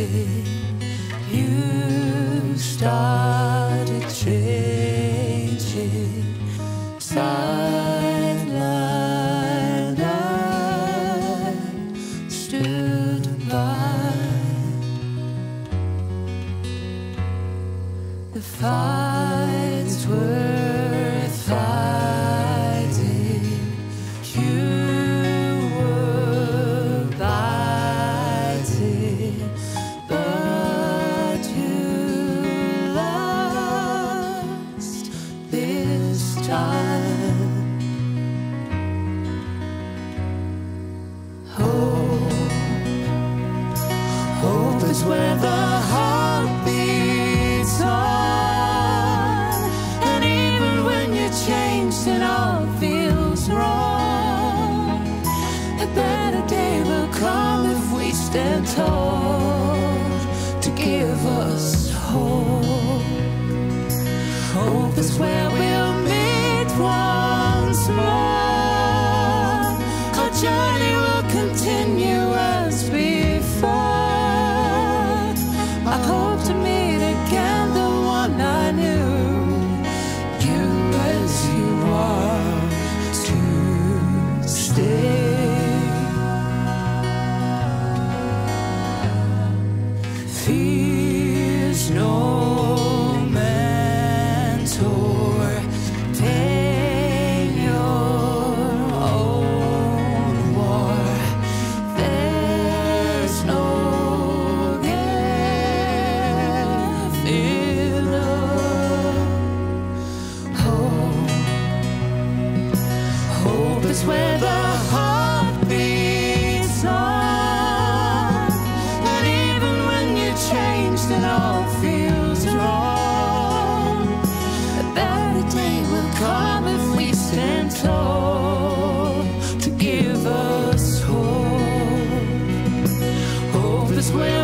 changing. You started changing. Sidelined, I stood by. The fight's worth fighting. You were biting, but you lost this time. Hope is where the heart beats on, and even when you're changed and all feels wrong, a better day will come if we stand tall to give us hope. Hope is where we'll meet once more. Our journey will continue as before. I hope to meet again the one I knew, you as you are, to stay. Fears no mentor, pain your own war. There's no gift enough. Hope is where the heart beats on, and even when you're changed and all feels wrong, a better day will come if we stand tall to give us hope. Hope is where